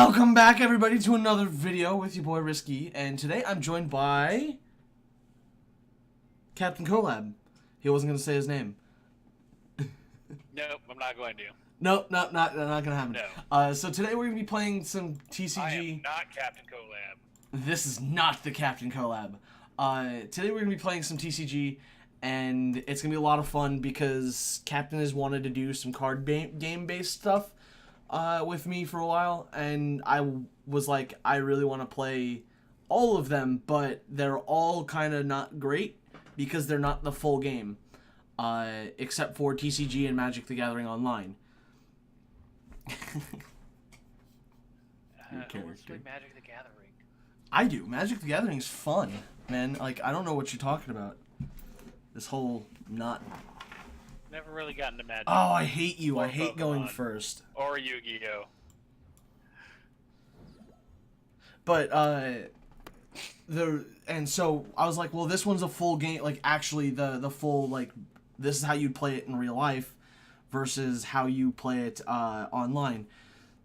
Welcome back, everybody, to another video with your boy Risky, and today I'm joined by Captain Collab. He wasn't gonna say his name. Nope, I'm not going to. Nope, not gonna happen. No. So today we're gonna be playing some TCG. I am not Captain Collab. This is not the Captain Collab. Today we're gonna be playing some TCG, and it's gonna be a lot of fun because Captain has wanted to do some card game-based stuff with me for a while, and I was like, I really want to play all of them, but they're all kind of not great because they're not the full game, except for TCG and Magic the Gathering Online. Who wants to play Magic the Gathering? I do. Magic the Gathering is fun, man. Like, I don't know what you're talking about. This whole not... Never really got into Magic. Oh, I hate you. Or I hate Pokemon. going first. Or Yu-Gi-Oh! But, and so I was like, well, this one's a full game, like, actually the full, like, this is how you'd play it in real life versus how you play it online.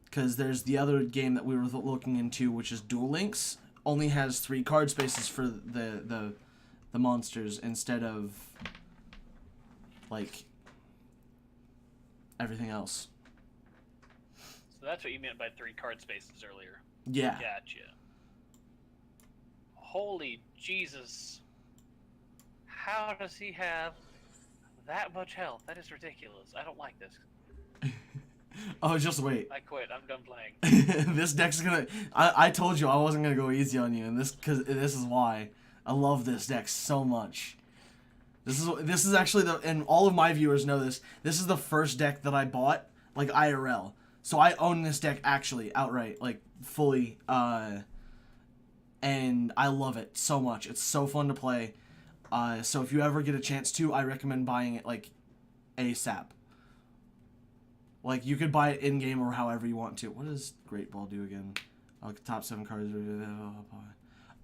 Because there's the other game that we were looking into, which is Duel Links, only has 3 card spaces for the monsters instead of, like, everything else. So that's what you meant by 3 card spaces earlier. Yeah. Gotcha. Holy Jesus. How does he have that much health? That is ridiculous. I don't like this. Oh, just wait. I quit. I'm done playing. This deck's gonna... I told you I wasn't gonna go easy on you, and this is why. I love this deck so much. This is actually and all of my viewers know this. This is the first deck that I bought, like, IRL. So I own this deck actually outright, like, fully, and I love it so much. It's so fun to play. So if you ever get a chance to, I recommend buying it, like, ASAP. Like, you could buy it in-game or however you want to. What does Great Ball do again? Like, top 7 cards.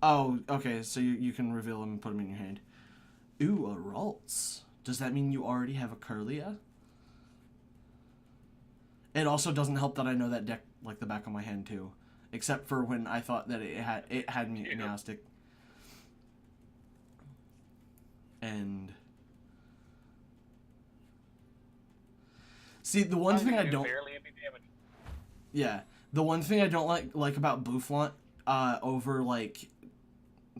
Oh, okay, so you can reveal them and put them in your hand. Ooh, a Ralts. Does that mean you already have a Curlia? It also doesn't help that I know that deck like the back of my hand too, except for when I thought that it had me Meowstic. And see, the one thing I don't barely any damage. Yeah, the one thing I don't like about Boufflant over like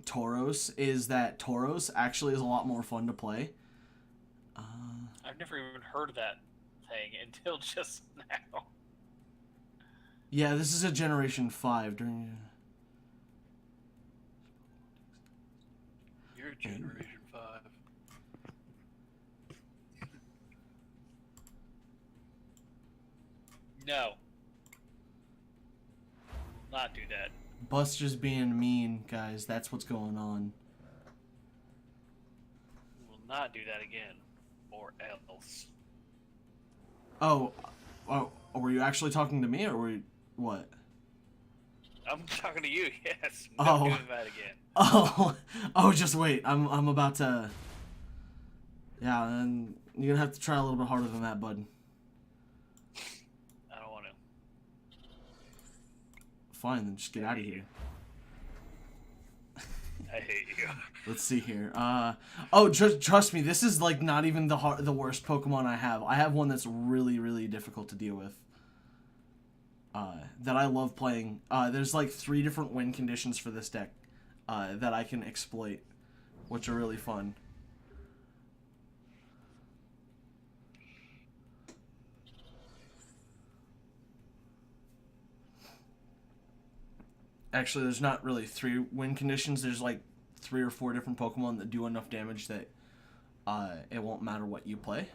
Tauros is that Tauros actually is a lot more fun to play. I've never even heard of that thing until just now. Yeah, this is a Generation 5 during... You're Generation 5. No. Not do that. Buster's being mean, guys. That's what's going on. We will not do that again. Or else. Oh, were you actually talking to me, or were you... What? I'm talking to you, yes. Oh. Not doing that again. Oh, just wait. I'm about to... Yeah, and you're gonna have to try a little bit harder than that, bud. I don't want to. Fine, then just get out of here. I hate you. Let's see here. Oh, trust me, this is like not even the worst Pokemon I have. I have one that's really, really difficult to deal with. That I love playing. There's like 3 different win conditions for this deck that I can exploit, which are really fun. Actually, there's not really 3 win conditions. There's like 3 or 4 different Pokemon that do enough damage that it won't matter what you play.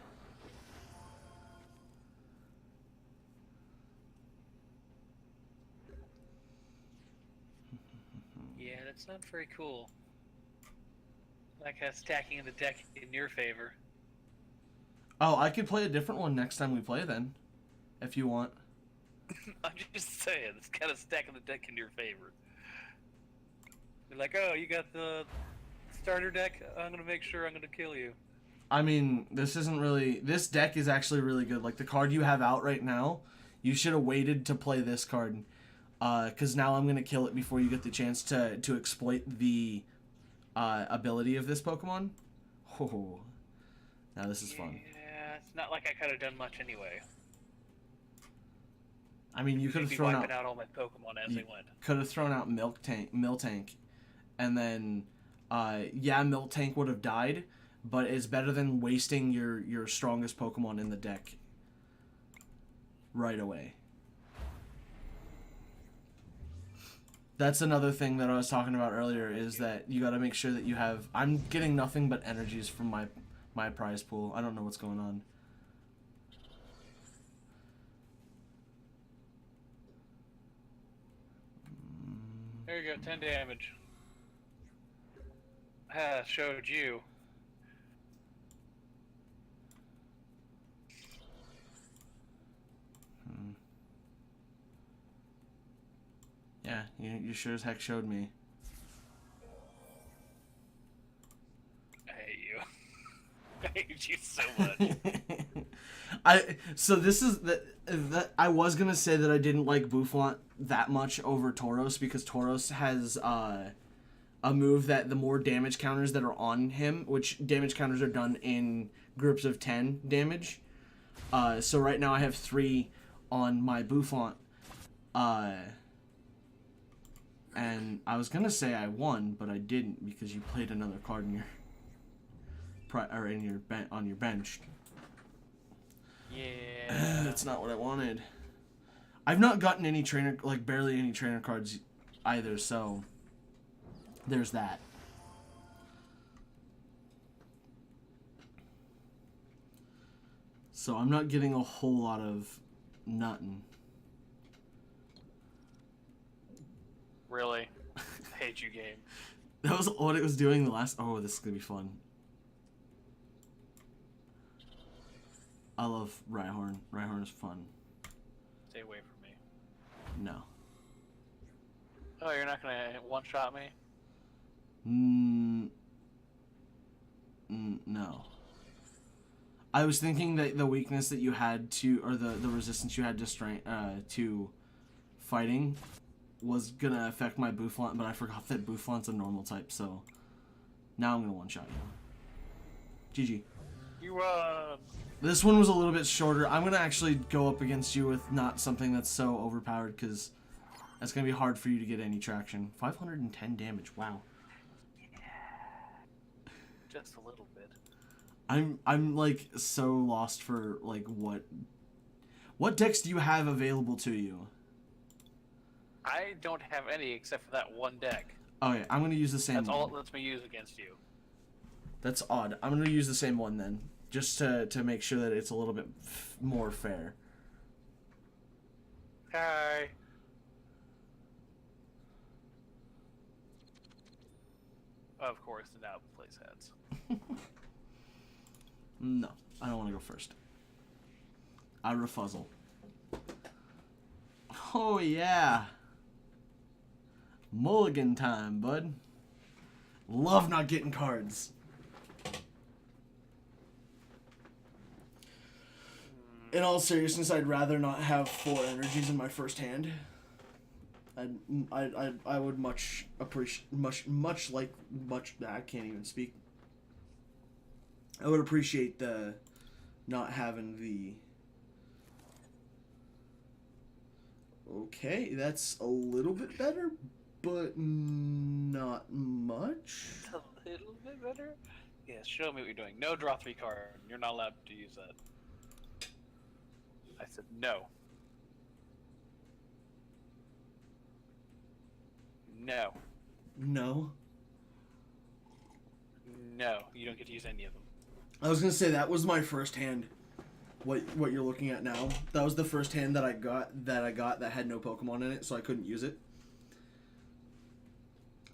Yeah, that's not very cool. Like stacking the deck in your favor. Oh, I could play a different one next time we play then, if you want. I'm just saying, it's kind of stacking the deck in your favor. You're like, oh, you got the starter deck? I'm going to make sure I'm going to kill you. I mean, this isn't really... This deck is actually really good. Like, the card you have out right now, you should have waited to play this card. Because now I'm gonna kill it before you get the chance to exploit the ability of this Pokemon. Oh, now this is fun. Yeah, it's not like I could have done much anyway. I mean, you could have thrown wiping out all my Pokemon as they went. Could have thrown out Miltank, and then, yeah, Miltank would have died, but it's better than wasting your strongest Pokemon in the deck right away. That's another thing that I was talking about earlier, is that you got to make sure that you have... I'm getting nothing but energies from my prize pool. I don't know what's going on. There you go, 10 damage. Showed you. Yeah, you sure as heck showed me. I hate you. I hate you so much. So this is that I was gonna say that I didn't like Boufflant that much over Tauros, because Tauros has a move that the more damage counters that are on him, which damage counters are done in groups of 10 damage. So right now I have 3 on my Boufflant. And I was gonna say I won, but I didn't, because you played another card in your on your bench. Yeah. That's not what I wanted. I've not gotten any trainer, like barely any trainer cards either, so there's that. So I'm not getting a whole lot of nothing. Really? I hate you, game. That was what it was doing the last... Oh, this is going to be fun. I love Rhyhorn. Rhyhorn is fun. Stay away from me. No. Oh, you're not going to one-shot me? No. I was thinking that the weakness that you had to... Or the resistance you had to fighting was gonna affect my Boufflant, but I forgot that Boufflant's a normal type, so now I'm gonna one-shot you. GG. You won! This one was a little bit shorter. I'm gonna actually go up against you with not something that's so overpowered, because that's gonna be hard for you to get any traction. 510 damage, wow. Yeah. Just a little bit. I'm like so lost for like what decks do you have available to you? I don't have any except for that one deck. Oh yeah, I'm gonna use the same one. That's all it lets me use against you. That's odd. I'm gonna use the same one then, just to make sure that it's a little bit more fair. Hi. Of course, the now plays heads. No, I don't want to go first. I refuzzle. Oh yeah. Mulligan time, bud. Love not getting cards. In all seriousness, I'd rather not have 4 energies in my first hand. I would much appreciate I can't even speak. I would appreciate the not having the... Okay, that's a little bit better, but not much. A little bit better? Yeah, show me what you're doing. No, draw 3 card. You're not allowed to use that. I said no. No. No. No, you don't get to use any of them. I was gonna say that was my first hand. What you're looking at now, that was the first hand that I got that had no Pokemon in it, so I couldn't use it.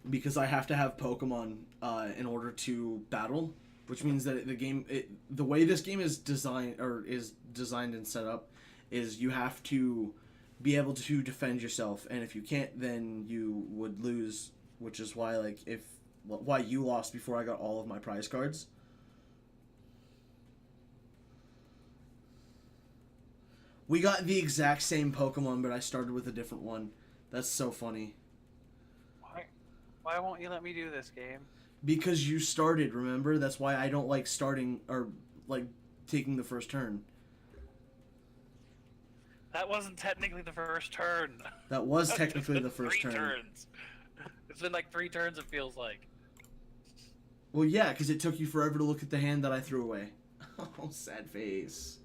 Because I have to have Pokemon in order to battle, which means that the way this game is designed and set up is you have to be able to defend yourself, and if you can't, then you would lose, which is why why you lost before I got all of my prize cards. We got the exact same Pokemon, but I started with a different one That's so funny. Why won't you let me do this game? Because you started, remember? That's why I don't like starting or like taking the first turn. That wasn't technically the first turn. That was technically the first turn. Turns. It's been like 3 turns, it feels like. Well, yeah, because it took you forever to look at the hand that I threw away. Oh, sad face.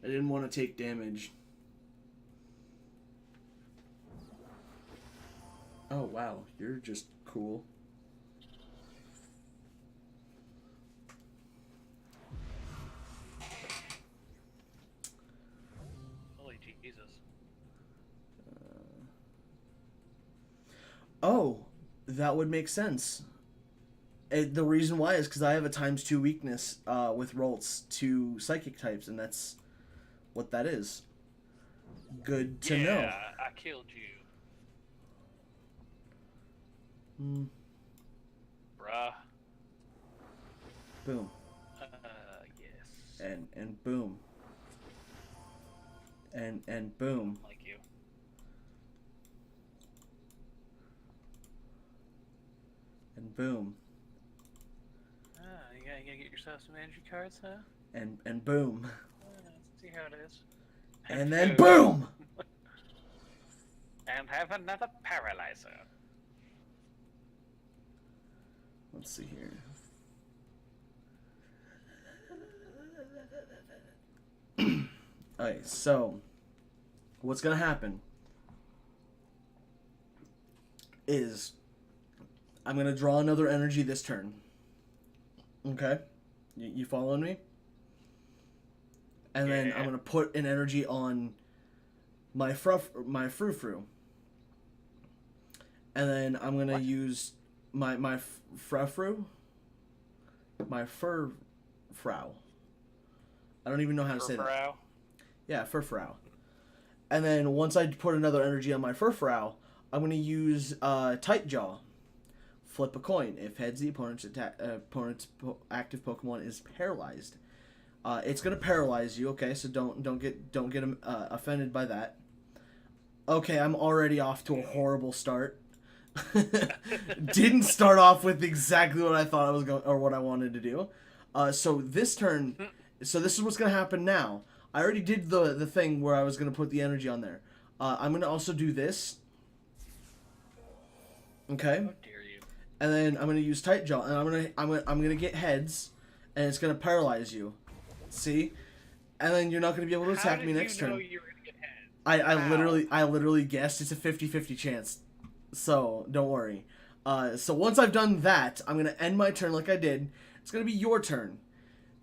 I didn't want to take damage. Oh, wow. You're just cool. Holy Jesus. Oh, that would make sense. The reason why is because I have a ×2 weakness with Rolts to psychic types, and that's what that is. Good to know. Yeah, I killed you. Bruh. Boom. Yes. And boom. And boom. Like you. And boom. You gotta get yourself some energy cards, huh? And boom. Let's see how it is. And then boom! And have another paralyzer. Let's see here. Alright, so what's gonna happen is I'm gonna draw another energy this turn. Okay? You following me? And then I'm gonna put an energy on my frou-frou. And then I'm gonna use my frou-frou? My fur-frau. I don't even know how to say that. Yeah, fur-frau. And then once I put another energy on my fur-frau, I'm gonna use Tight Jaw. Flip a coin. If heads, the opponent's active Pokemon is paralyzed. It's gonna paralyze you. Okay, so don't get offended by that. Okay, I'm already off to a horrible start. Didn't start off with exactly what I thought I was going or what I wanted to do. So this turn, so this is what's gonna happen now. I already did the thing where I was gonna put the energy on there. I'm gonna also do this. Okay. How dare you? And then I'm gonna use Tight Jaw, and I'm gonna get heads, and it's gonna paralyze you. See? And then you're not gonna be able to attack me next turn. How did you know you were gonna get heads? I literally guessed. It's a 50-50 chance. So don't worry. So once I've done that, I'm gonna end my turn like I did. It's gonna be your turn.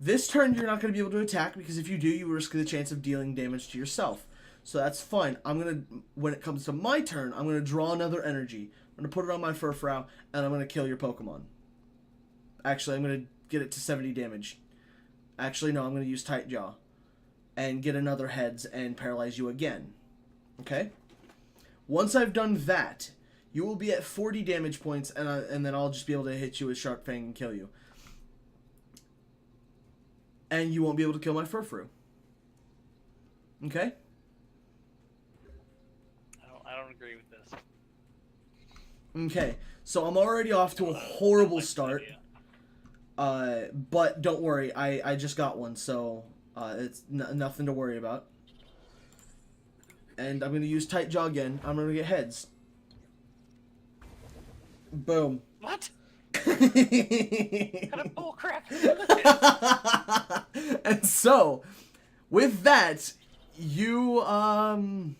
This turn you're not gonna be able to attack because if you do, you risk the chance of dealing damage to yourself. So that's fine. When it comes to my turn, I'm gonna draw another energy. I'm gonna put it on my fur-frau, and I'm gonna kill your Pokemon. Actually, I'm gonna get it to 70 damage. Actually, no, I'm gonna use Tight Jaw, and get another heads and paralyze you again. Okay. Once I've done that, you will be at 40 damage points, and then I'll just be able to hit you with Sharp Fang and kill you. And you won't be able to kill my fur-frou. Okay? I don't agree with this. Okay, so I'm already off to a horrible start. But don't worry, I just got one, so it's nothing to worry about. And I'm going to use Tight Jaw again. I'm going to get heads. Boom. What? What kind of bullcrap? And so, with that, you're gonna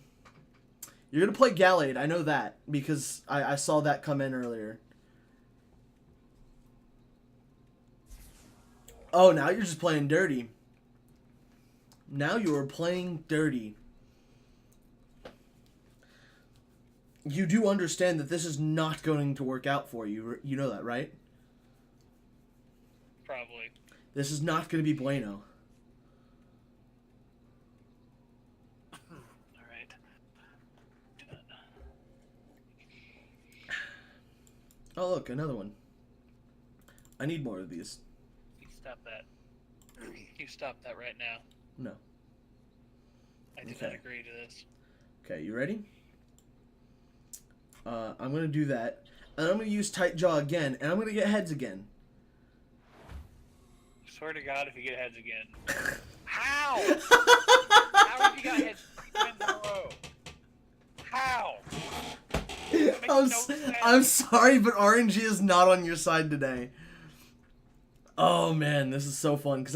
play Gallade. I know that because I saw that come in earlier. Oh, now you're just playing dirty. Now you are playing dirty. You do understand that this is not going to work out for you. You know that, right? Probably. This is not going to be bueno. Alright. Oh, look, another one. I need more of these. You stop that. You stop that right now. No. I do not agree to this. Okay, you ready? I'm gonna do that. And I'm gonna use Tight Jaw again, and I'm gonna get heads again. Swear to God, if you get heads again. How? How have you got heads 3 times in a row? How? That makes no sense. I'm sorry, but RNG is not on your side today. Oh man, this is so fun.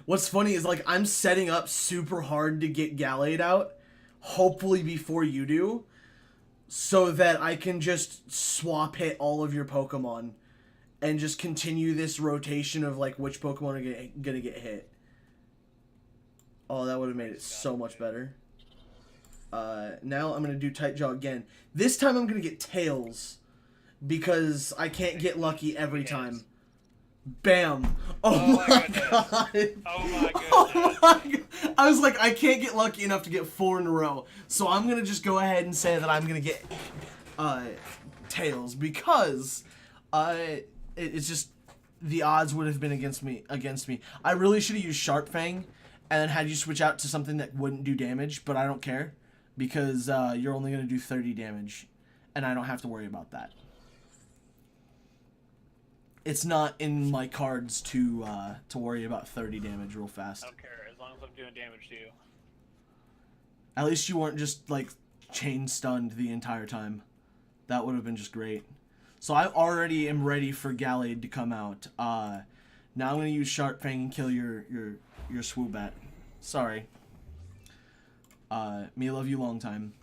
What's funny is like I'm setting up super hard to get Gallade out, hopefully before you do, so that I can just swap hit all of your Pokemon, and just continue this rotation of like which Pokemon are gonna get hit. Oh, that would have made it so much better. Now I'm gonna do Tight Jaw again. This time I'm gonna get Tails, because I can't get lucky every time. Bam! Oh my god! Oh my goodness! Oh my god! I was like, I can't get lucky enough to get 4 in a row, so I'm gonna just go ahead and say that I'm gonna get Tails, because it's just the odds would have been against me. I really should have used Sharp Fang, and then had you switch out to something that wouldn't do damage, but I don't care, because you're only gonna do 30 damage, and I don't have to worry about that. It's not in my cards to worry about 30 damage real fast. I don't care, as long as I'm doing damage to you. At least you weren't just, like, chain stunned the entire time. That would have been just great. So I already am ready for Gallade to come out. Now I'm going to use Sharp Fang and kill your Swoobat. Sorry. Me love you long time.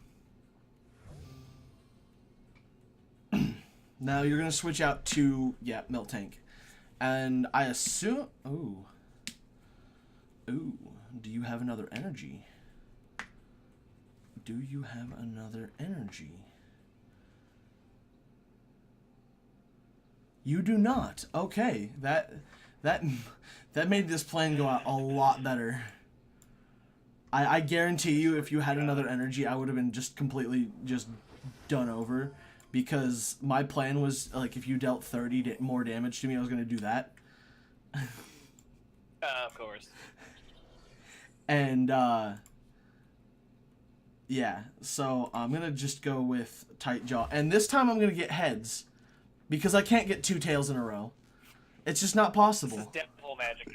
Now you're going to switch out to, yeah, Miltank. And I assume... Ooh. Ooh. Do you have another energy? Do you have another energy? You do not. Okay. That made this plan go out a lot better. I guarantee you if you had another energy, I would have been just completely just done over. Because my plan was, like, if you dealt 30 more damage to me, I was going to do that. Of course. And, yeah. So, I'm going to just go with Tight Jaw. And this time I'm going to get heads. Because I can't get 2 tails in a row. It's just not possible. This is devil magic,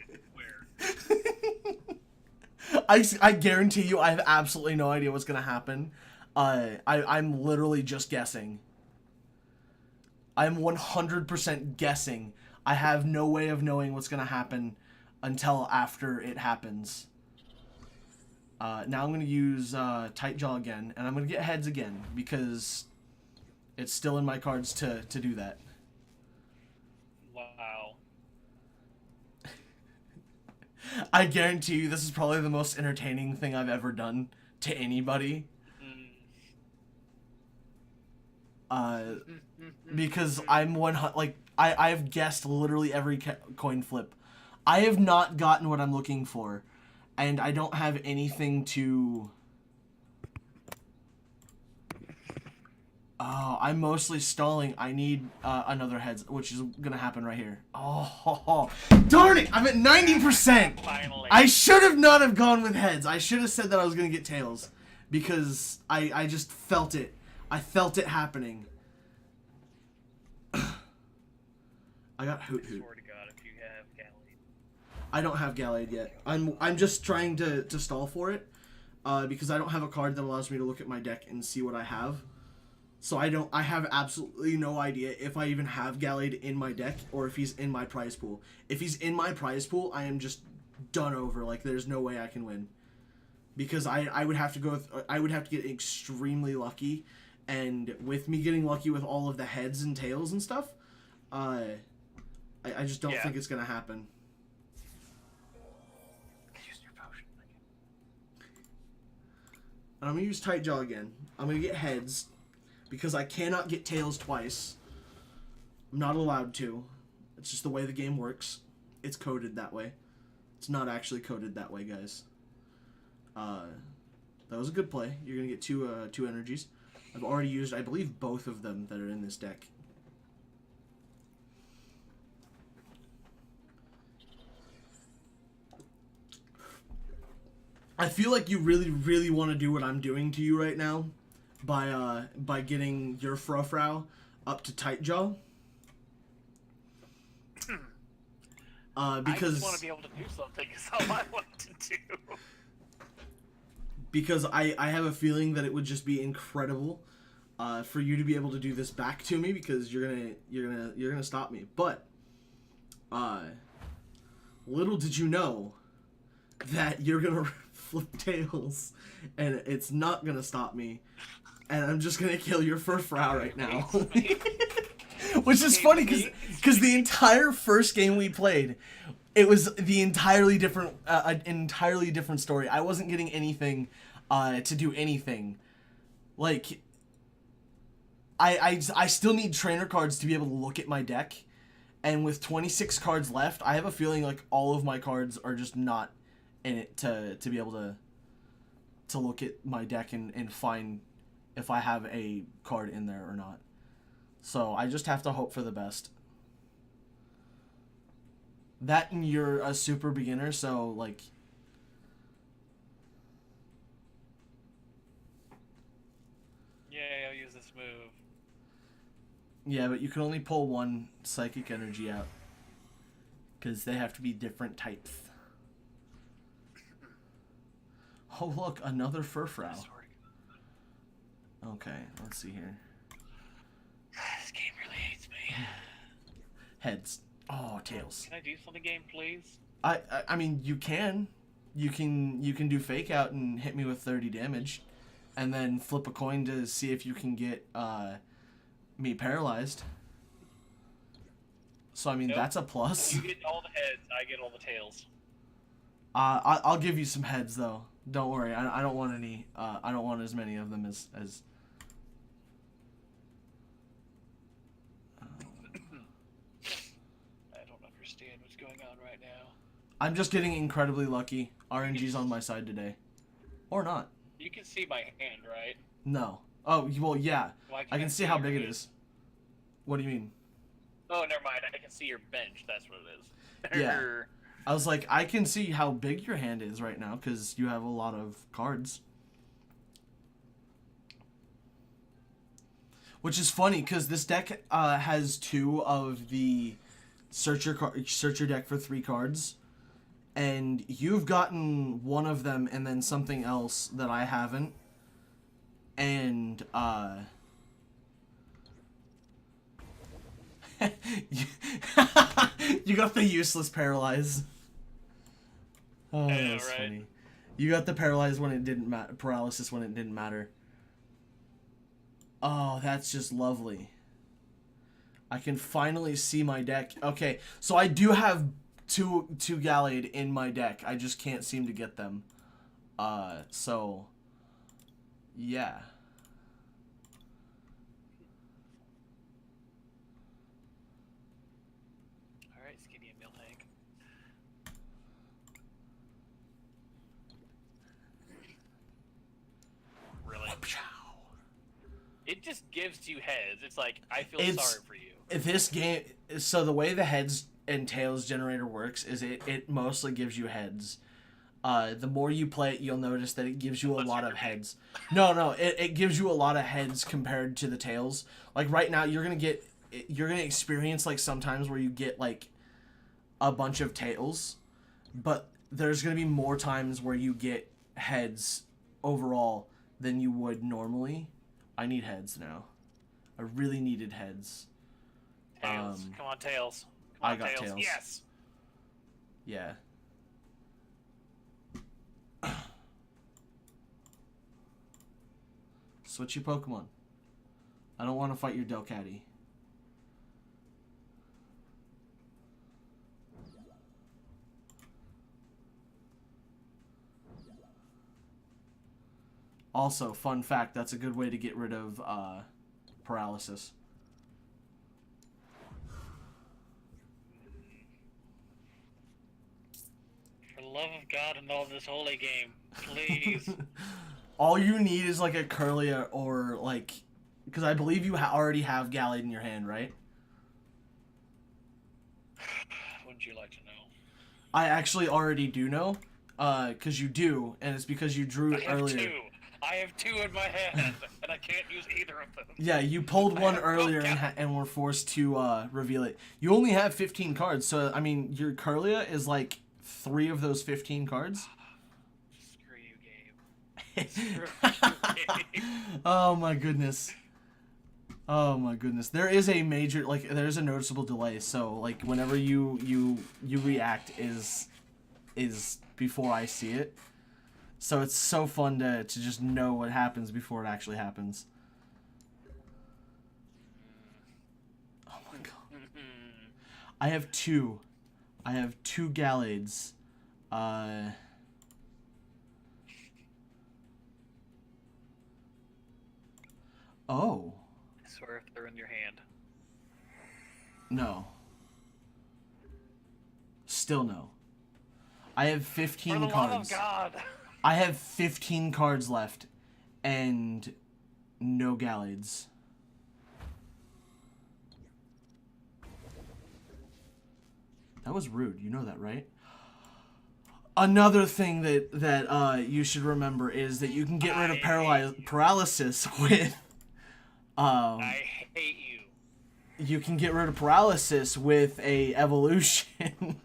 I swear. I guarantee you I have absolutely no idea what's going to happen. I'm literally just guessing. I'm 100% guessing. I have no way of knowing what's going to happen until after it happens. Now I'm going to use Tight Jaw again, and I'm going to get heads again, because it's still in my cards to do that. Wow. I guarantee you this is probably the most entertaining thing I've ever done to anybody. Because I'm I've guessed literally every coin flip. I have not gotten what I'm looking for, and I don't have anything to... Oh, I'm mostly stalling. I need another heads, which is gonna happen right here. Oh, darn it! I'm at 90%! Finally. I should have not have gone with heads. I should have said that I was gonna get tails, because I just felt it. I felt it happening. I got Hoot Hoot. I swear to God, if you have Gallade. I don't have Gallade yet. I'm just trying to stall for it, because I don't have a card that allows me to look at my deck and see what I have. So I have absolutely no idea if I even have Gallade in my deck or if he's in my prize pool. If he's in my prize pool, I am just done over. Like, there's no way I can win. Because I would have to I would have to get extremely lucky, and with me getting lucky with all of the heads and tails and stuff, I just don't think it's gonna happen. Use your potion. And I'm gonna use Tight Jaw again. I'm gonna get heads, because I cannot get tails twice. I'm not allowed to. It's just the way the game works. It's coded that way. It's not actually coded that way, guys. That was a good play. You're gonna get two energies. I've already used, I believe, both of them that are in this deck. I feel like you really, really want to do what I'm doing to you right now, by getting your Frofrau up to tight jaw. Because I just want to be able to do something. Is all I want to do. Because I have a feeling that it would just be incredible for you to be able to do this back to me, because you're gonna stop me. But little did you know that you're gonna flip tails, and it's not gonna stop me, and I'm just gonna kill your Frau right now. Which is funny because the entire first game we played, it was the entirely different an entirely different story. I wasn't getting anything to do anything. Like I still need trainer cards to be able to look at my deck, and with 26 cards left, I have a feeling like all of my cards are just not in it to be able to look at my deck and find if I have a card in there or not. So I just have to hope for the best. That, and you're a super beginner, so like... Yeah, I'll use this move. Yeah, but you can only pull one psychic energy out, because they have to be different types. Oh look, another Frofrau. Okay, let's see here. This game really hates me. Heads. Oh, tails. Can I do something, game, please? I mean, you can do fake out and hit me with 30 damage, and then flip a coin to see if you can get me paralyzed. So I mean, that's a plus. You get all the heads, I get all the tails. I'll give you some heads though. Don't worry. I don't want any. I don't want as many of them as. I don't understand what's going on right now. I'm just getting incredibly lucky. RNG's on my side today, or not. You can see my hand, right? No. Oh well, yeah. Well, I can see how big it is. What do you mean? Oh, never mind. I can see your bench. That's what it is. Yeah. I was like, I can see how big your hand is right now because you have a lot of cards. Which is funny because this deck has 2 of the search your deck for 3 cards, and you've gotten one of them and then something else that I haven't, and you got the useless paralyze. Oh, that's right. Funny. You got the paralyze when it didn't matter. Paralysis when it didn't matter. Oh, that's just lovely. I can finally see my deck. Okay, so I do have two Gallade in my deck. I just can't seem to get them. So yeah. It just gives you heads. It's like, I feel sorry for you. This game, so the way the heads and tails generator works is it mostly gives you heads. The more you play it, you'll notice that it gives you a lot of heads. No, it gives you a lot of heads compared to the tails. Like right now, you're gonna experience like sometimes where you get like a bunch of tails, but there's gonna be more times where you get heads overall than you would normally. I need heads now. I really needed heads. Tails. Come on, tails. Come on, I got tails. Yes. Yeah. Switch your Pokemon. I don't want to fight your Delcatty. Also, fun fact, that's a good way to get rid of paralysis. For the love of God and all this holy game, please. All you need is like a Curlia or like... Because I believe you already have Gallade in your hand, right? Wouldn't you like to know? I actually already do know. Because you do, and it's because you drew it earlier. I have 2 in my hand, and I can't use either of them. Yeah, you pulled one earlier and were forced to reveal it. You only have 15 cards, so I mean, your Curlia is like 3 of those 15 cards. Screw you, Gabe. Screw you, Gabe. Oh my goodness. Oh my goodness. There is a major, like, there's a noticeable delay. So like whenever you react is before I see it. So it's so fun to just know what happens before it actually happens. Oh my god. I have 2. I have 2 Gallades. Oh. I swear if they're in your hand. No. Still no. I have 15 For the cards. love of God. I have 15 cards left, and no Gallades. That was rude. You know that, right? Another thing that you should remember is that you can get rid of paralysis with. I hate you. You can get rid of paralysis with a evolution.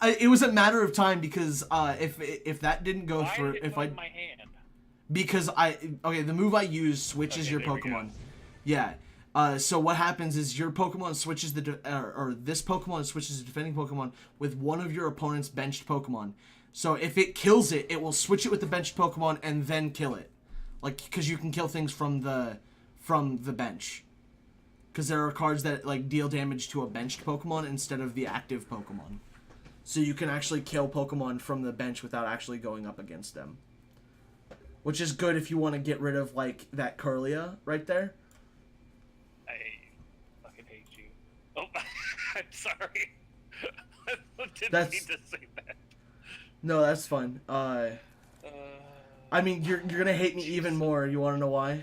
It was a matter of time because if that didn't go through, if I, in my hand? because the move I use switches your Pokemon. Yeah. So what happens is your Pokemon switches or this Pokemon switches the defending Pokemon with one of your opponent's benched Pokemon. So if it kills it, it will switch it with the benched Pokemon and then kill it, like because you can kill things from the bench. Because there are cards that like deal damage to a benched Pokemon instead of the active Pokemon. So you can actually kill Pokemon from the bench without actually going up against them. Which is good if you want to get rid of, like, that Curlia right there. I fucking hate you. Oh, I'm sorry. I didn't mean to say that. No, that's fine. I mean, you're gonna hate me even more. You want to know why?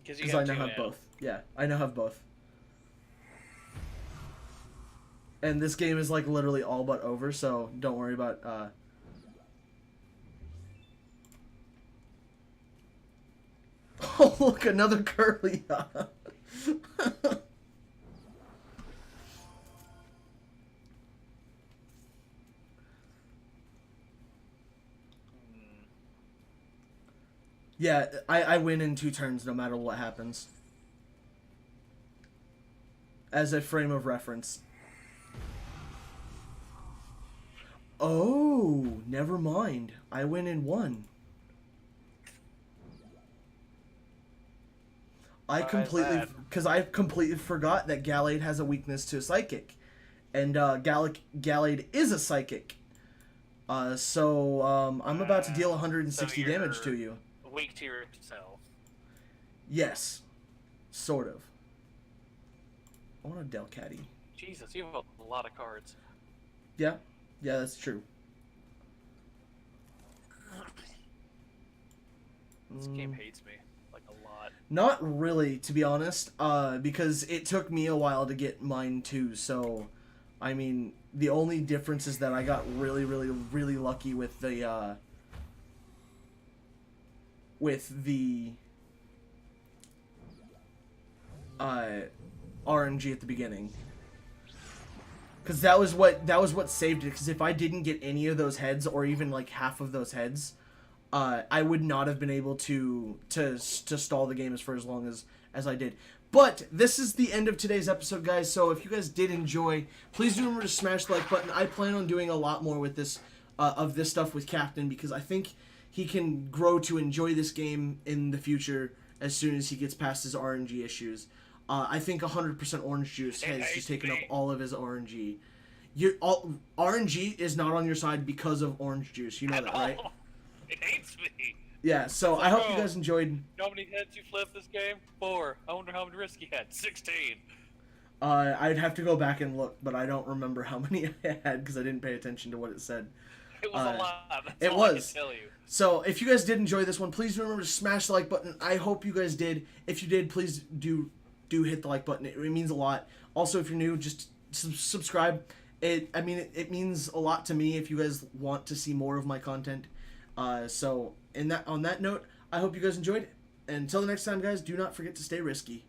Because I now have both. Yeah, I now have both. And this game is, like, literally all but over, so don't worry about, Oh, look, another Curlia. Yeah, I win in 2 turns no matter what happens. As a frame of reference. Oh, never mind. I win in 1. Because I completely forgot that Gallade has a weakness to Psychic. And Gallade is a Psychic. So I'm about to deal 160 damage to you. Weak to yourself. Yes. Sort of. I want a Delcatty. Jesus, you have a lot of cards. Yeah. Yeah, that's true. This game hates me, like, a lot. Not really, to be honest, because it took me a while to get mine too, so, I mean, the only difference is that I got really, really, really lucky with the, RNG at the beginning. Because that was what saved it. Because if I didn't get any of those heads, or even like half of those heads, I would not have been able to stall the game for as long as I did. But this is the end of today's episode, guys. So if you guys did enjoy, please do remember to smash the like button. I plan on doing a lot more with this of this stuff with Captain, because I think he can grow to enjoy this game in the future as soon as he gets past his RNG issues. I think 100% Orange Juice has just taken up all of his RNG. RNG is not on your side because of Orange Juice. You know that, right? It hates me. Yeah, so I hope you guys enjoyed. You know how many heads you flipped this game? 4. I wonder how many risks you had. 16. I'd have to go back and look, but I don't remember how many I had because I didn't pay attention to what it said. It was a lot. That's it all was. I can tell you. So if you guys did enjoy this one, please remember to smash the like button. I hope you guys did. If you did, please do hit the like button. It means a lot. Also, if you're new, just subscribe it means a lot to me if you guys want to see more of my content. So on that note, I hope you guys enjoyed. Until the next time, guys, do not forget to stay risky.